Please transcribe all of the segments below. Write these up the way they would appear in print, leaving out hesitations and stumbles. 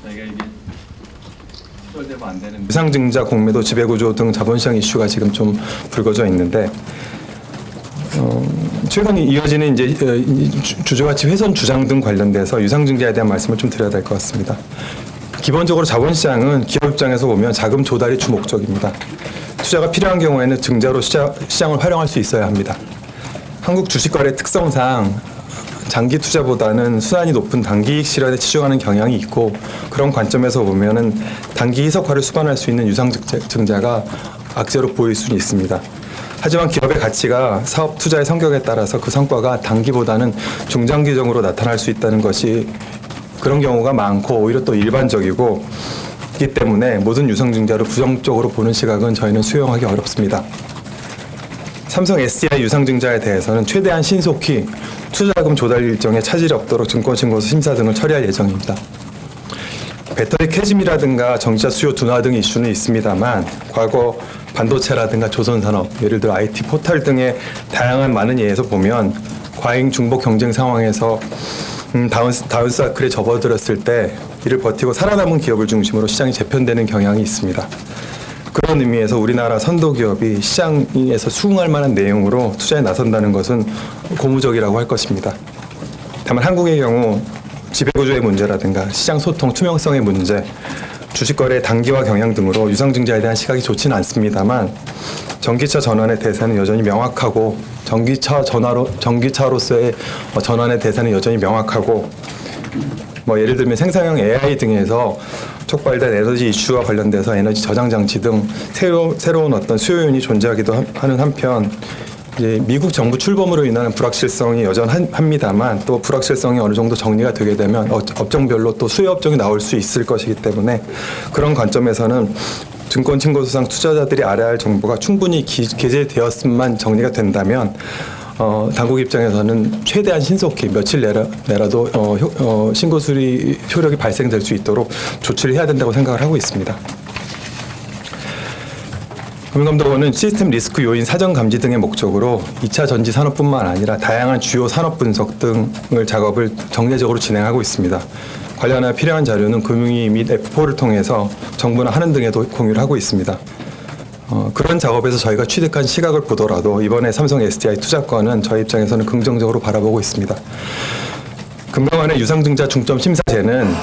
저희가 이게 수절되면 안 되는 유상증자 공매도 지배구조 등 자본시장 이슈가 지금 좀 불거져 있는데 최근 이어지는 이제 주주가치 훼손 주장 등 관련돼서 유상증자에 대한 말씀을 좀 드려야 될 것 같습니다. 기본적으로 자본시장은 기업 입장에서 보면 자금 조달이 주 목적입니다. 투자가 필요한 경우에는 증자로 시장을 활용할 수 있어야 합니다. 한국 주식거래 특성상 장기 투자보다는 수단이 높은 단기 이익 실현에 치중하는 경향이 있고, 그런 관점에서 보면은 단기 희석화를 수반할 수 있는 유상증자가 악재로 보일 수는 있습니다. 하지만 기업의 가치가 사업 투자의 성격에 따라서 그 성과가 단기보다는 중장기적으로 나타날 수 있다는 것이 그런 경우가 많고 오히려 또 일반적이고 있기 때문에 모든 유상증자를 부정적으로 보는 시각은 저희는 수용하기 어렵습니다. 삼성 SDI 유상증자에 대해서는 최대한 신속히 투자자금 조달 일정에 차질이 없도록 증권신고서 심사 등을 처리할 예정입니다. 배터리 캐즘이라든가 전기차 수요 둔화 등 이슈는 있습니다만, 과거 반도체라든가 조선산업, 예를 들어 IT 포털 등의 다양한 많은 예에서 보면 과잉 중복 경쟁 상황에서 다운 사이클에 접어들었을 때 이를 버티고 살아남은 기업을 중심으로 시장이 재편되는 경향이 있습니다. 그런 의미에서 우리나라 선도 기업이 시장에서 수긍할 만한 내용으로 투자에 나선다는 것은 고무적이라고 할 것입니다. 다만 한국의 경우 지배구조의 문제라든가 시장 소통 투명성의 문제, 주식거래의 단기화 경향 등으로 유상증자에 대한 시각이 좋지는 않습니다만, 전기차 전환의 대세는 여전히 명확하고 전기차로서의 전환의 대세는 여전히 명확하고, 예를 들면 생산형 AI 등에서 촉발된 에너지 이슈와 관련돼서 에너지 저장 장치 등 새로운 어떤 수요 요인이 존재하기도 하는 한편, 이제 미국 정부 출범으로 인한 불확실성이 여전합니다만, 또 불확실성이 어느 정도 정리가 되게 되면 업종별로 또 수요 업종이 나올 수 있을 것이기 때문에, 그런 관점에서는 증권신고서상 투자자들이 알아야 할 정보가 충분히 게재되었음만 정리가 된다면 당국 입장에서는 최대한 신속히 며칠 내라도 신고 수리 효력이 발생될 수 있도록 조치를 해야 된다고 생각을 하고 있습니다. 금융감독원은 시스템 리스크 요인 사전 감지 등의 목적으로 2차 전지 산업뿐만 아니라 다양한 주요 산업 분석 등을 작업을 정례적으로 진행하고 있습니다. 관련하여 필요한 자료는 금융위 및 F4를 통해서 정부나 한은 등에도 공유를 하고 있습니다. 그런 작업에서 저희가 취득한 시각을 보더라도 이번에 삼성 SDI 투자건은 저희 입장에서는 긍정적으로 바라보고 있습니다. 금감원의 유상증자 중점 심사제는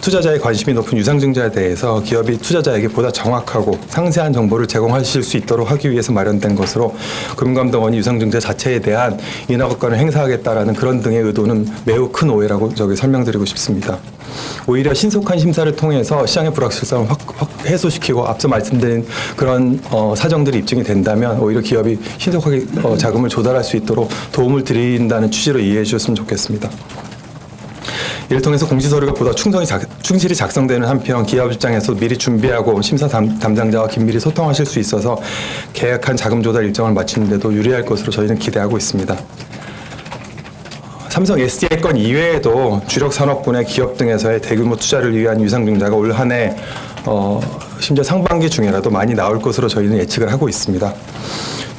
투자자의 관심이 높은 유상증자에 대해서 기업이 투자자에게 보다 정확하고 상세한 정보를 제공하실 수 있도록 하기 위해서 마련된 것으로, 금감독원이 유상증자 자체에 대한 인허가권을 행사하겠다라는 그런 등의 의도는 매우 큰 오해라고 설명드리고 싶습니다. 오히려 신속한 심사를 통해서 시장의 불확실성을 확 해소시키고, 앞서 말씀드린 그런 사정들이 입증이 된다면 오히려 기업이 신속하게 자금을 조달할 수 있도록 도움을 드린다는 취지로 이해해 주셨으면 좋겠습니다. 이를 통해서 공시서류가 보다 충실히 작성되는 한편, 기업 입장에서 미리 준비하고 심사 담당자와 긴밀히 소통하실 수 있어서 계약한 자금 조달 일정을 마치는 데도 유리할 것으로 저희는 기대하고 있습니다. 삼성 SDI 건 이외에도 주력 산업군의 기업 등에서의 대규모 투자를 위한 유상증자가 올 한 해 심지어 상반기 중에라도 많이 나올 것으로 저희는 예측을 하고 있습니다.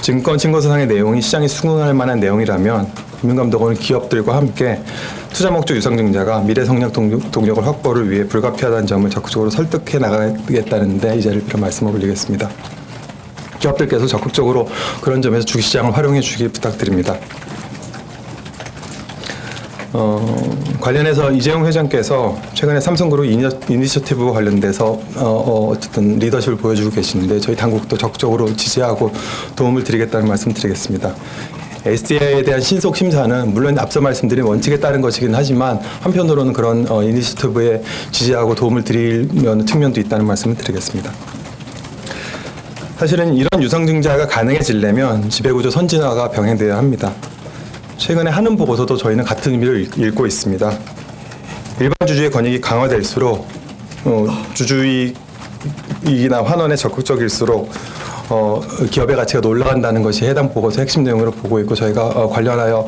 증권신고서상의 내용이 시장에 수긍할 만한 내용이라면 금융감독원은 기업들과 함께 투자 목적 유상증자가 미래 성장 동력을 확보를 위해 불가피하다는 점을 적극적으로 설득해 나가겠다는데 이 자리를 빌어 말씀을 올리겠습니다. 기업들께서 적극적으로 그런 점에서 주식시장을 활용해 주시기 부탁드립니다. 관련해서 이재용 회장께서 최근에 삼성그룹 이니셔티브 관련돼서 어쨌든 리더십을 보여주고 계시는데, 저희 당국도 적극적으로 지지하고 도움을 드리겠다는 말씀 드리겠습니다. SDI에 대한 신속 심사는 물론 앞서 말씀드린 원칙에 따른 것이긴 하지만, 한편으로는 그런 이니셔티브에 지지하고 도움을 드릴 측면도 있다는 말씀을 드리겠습니다. 사실은 이런 유상증자가 가능해지려면 지배구조 선진화가 병행되어야 합니다. 최근에 한은 보고서도 저희는 같은 의미를 읽고 있습니다. 일반 주주의 권익이 강화될수록 주주이익이나 환원에 적극적일수록 기업의 가치가 올라간다는 것이 해당 보고서 핵심 내용으로 보고 있고, 저희가 관련하여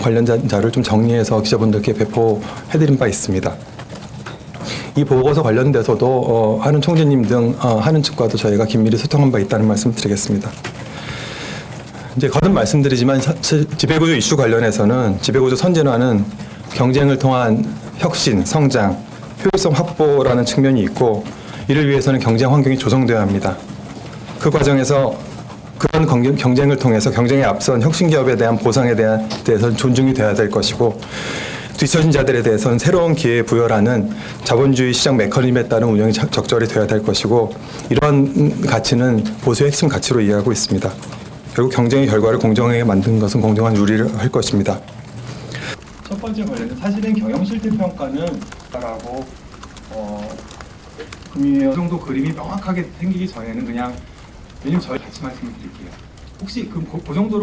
관련 자료를 좀 정리해서 기자분들께 배포해드린 바 있습니다. 이 보고서 관련돼서도 한은 총재님 등 한은 측과도 저희가 긴밀히 소통한 바 있다는 말씀 드리겠습니다. 이제 거듭 말씀드리지만 지배구조 이슈 관련해서는 지배구조 선진화는 경쟁을 통한 혁신, 성장, 효율성 확보라는 측면이 있고 이를 위해서는 경쟁 환경이 조성돼야 합니다. 그 과정에서 그런 경쟁을 통해서 경쟁에 앞선 혁신기업에 대한 보상에 대해서는 존중이 돼야 될 것이고 뒤처진 자들에 대해서는 새로운 기회 부여라는 자본주의 시장 메커니즘에 따른 운영이 적절히 돼야 될 것이고 이러한 가치는 보수의 핵심 가치로 이해하고 있습니다. 결국 경쟁의 결과를 공정하게 만든 것은 공정한 유리를 할 것입니다. 첫 번째 관련해서 사실은 경영 실태 평가는 라고 금융위 정도 그림이 명확하게 생기기 전에는 그냥 왜냐면 저희 같이 말씀을 드릴게요. 혹시 그 정도로